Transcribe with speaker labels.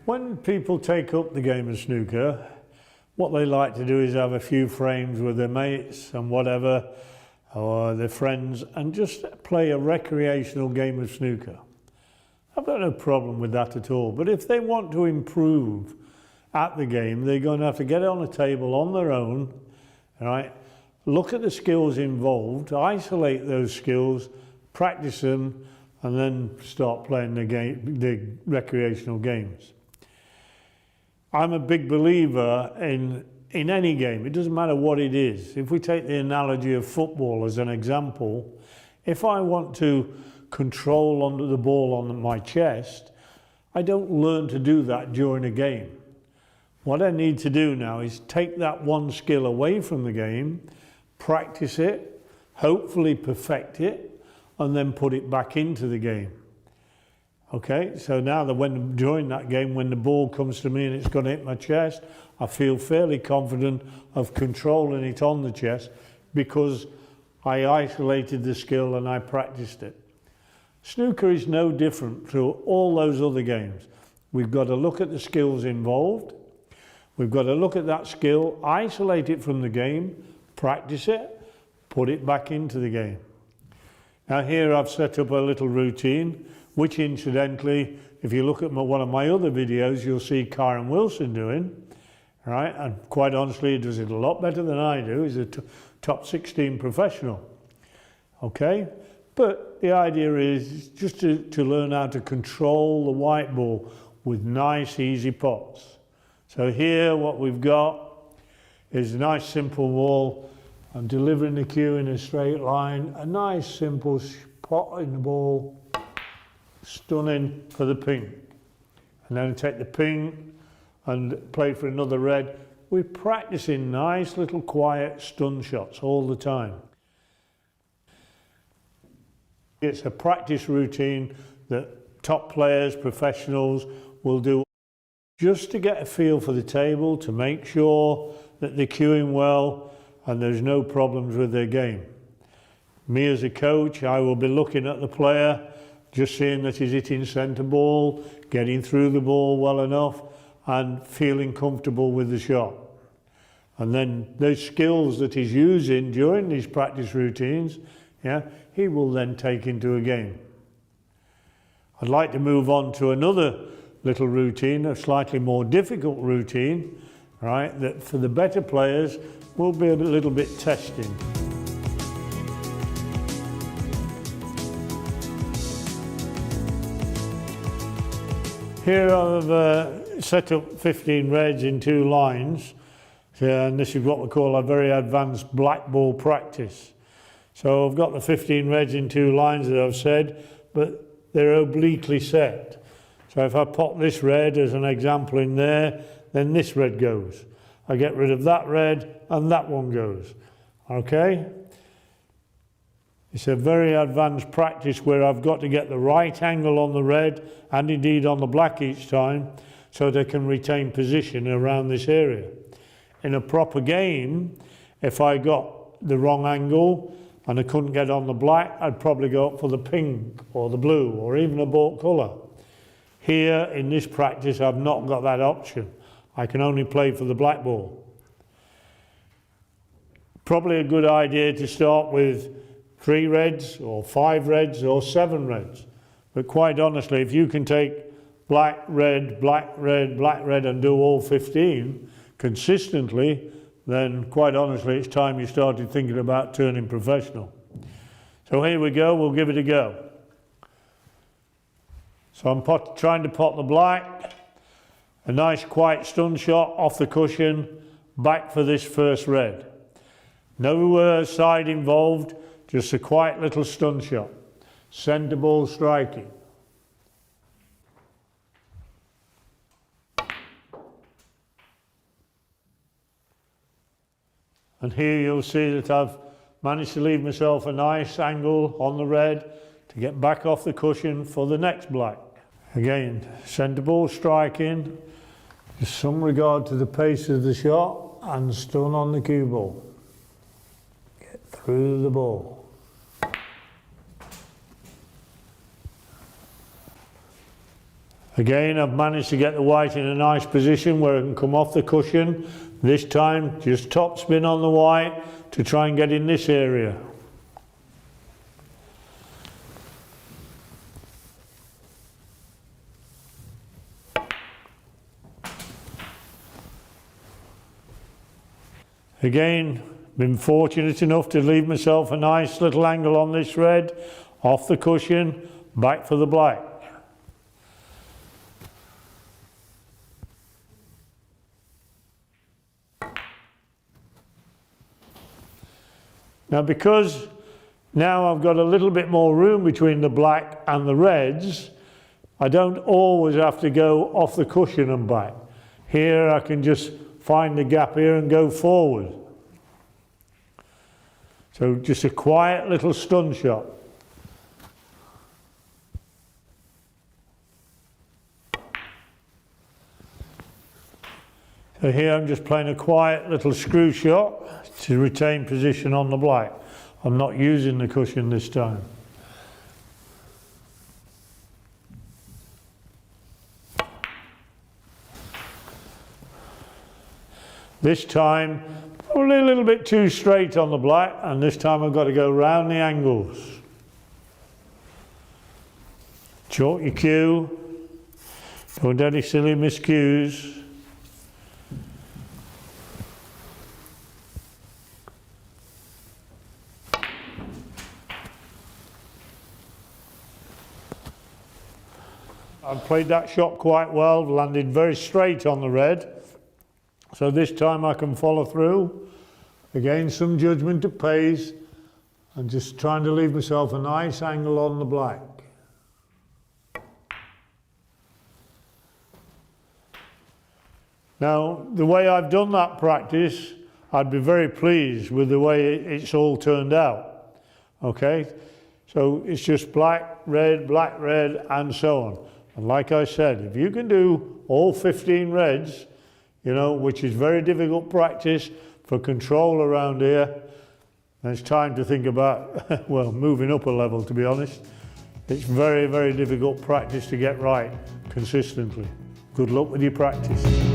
Speaker 1: When people take up the game of snooker, what they like to do is have a few frames with their mates and whatever, or their friends, and just play a recreational game of snooker. I've got no problem with that at all. But if they want to improve at the game, they're going to have to get it on a table on their own, right? Look at the skills involved, isolate those skills, practice them, and then start playing the recreational games. I'm a big believer in any game. It doesn't matter what it is. If we take the analogy of football as an example, if I want to control under the ball on my chest, I don't learn to do that during a game. What I need to do now is take that one skill away from the game, practice it, hopefully perfect it, and then put it back into the game. Okay, so now that during that game, when the ball comes to me and it's going to hit my chest, I feel fairly confident of controlling it on the chest because I isolated the skill and I practiced it. Snooker is no different to all those other games. We've got to look at the skills involved. We've got to look at that skill, isolate it from the game, practice it, put it back into the game. Now here I've set up a little routine, which incidentally, if you look at one of my other videos, you'll see Karen Wilson doing, right? And quite honestly, he does it a lot better than I do. He's a top 16 professional, okay? But the idea is just to learn how to control the white ball with nice, easy pots. So here, what we've got is a nice, simple ball. I'm delivering the cue in a straight line, a nice, simple pot in the ball, stunning for the pink. And then I take the pink and play for another red. We're practicing nice little quiet stun shots all the time. It's a practice routine that top players, professionals will do just to get a feel for the table, to make sure that they're cueing well and there's no problems with their game. Me as a coach, I will be looking at the player, just seeing that he's hitting centre ball, getting through the ball well enough and feeling comfortable with the shot. And then those skills that he's using during these practice routines, yeah, he will then take into a game. I'd like to move on to another little routine, a slightly more difficult routine, right, that for the better players will be a little bit testing. Here I've set up 15 reds in 2 lines, and this is what we call a very advanced black ball practice. So I've got the 15 reds in 2 lines that I've said, but they're obliquely set. So if I pop this red as an example in there, then this red goes. I get rid of that red and that one goes. Okay? It's a very advanced practice where I've got to get the right angle on the red and indeed on the black each time so they can retain position around this area. In a proper game, if I got the wrong angle and I couldn't get on the black, I'd probably go up for the pink or the blue or even a bought colour. Here in this practice, I've not got that option. I can only play for the black ball. Probably a good idea to start with 3 reds or 5 reds or 7 reds. But quite honestly, if you can take black, red, black, red, black, red and do all 15 consistently, then quite honestly, it's time you started thinking about turning professional. So here we go, we'll give it a go. So I'm trying to pot the black, a nice quiet stun shot off the cushion, back for this first red. No side involved, just a quiet little stun shot. Centre ball striking. And here you'll see that I've managed to leave myself a nice angle on the red to get back off the cushion for the next black. Again, centre ball striking, just some regard to the pace of the shot and stun on the cue ball. Get through the ball. Again, I've managed to get the white in a nice position where it can come off the cushion. This time, just top spin on the white to try and get in this area. Again, been fortunate enough to leave myself a nice little angle on this red, off the cushion, back for the black. Now because now I've got a little bit more room between the black and the reds, I don't always have to go off the cushion and back. Here I can just find the gap here and go forward. So just a quiet little stun shot. So here I'm just playing a quiet little screw shot to retain position on the black. I'm not using the cushion this time. This time, probably a little bit too straight on the black, and this time I've got to go round the angles. Chalk your cue, don't do any silly miscues. I've played that shot quite well, landed very straight on the red. So this time I can follow through. Again, some judgment it pays. I'm just trying to leave myself a nice angle on the black. Now, the way I've done that practice, I'd be very pleased with the way it's all turned out. Okay? So it's just black, red, and so on. And like I said, if you can do all 15 reds, you know, which is very difficult practice for control around here, then it's time to think about, well, moving up a level, to be honest. It's very, very difficult practice to get right consistently. Good luck with your practice.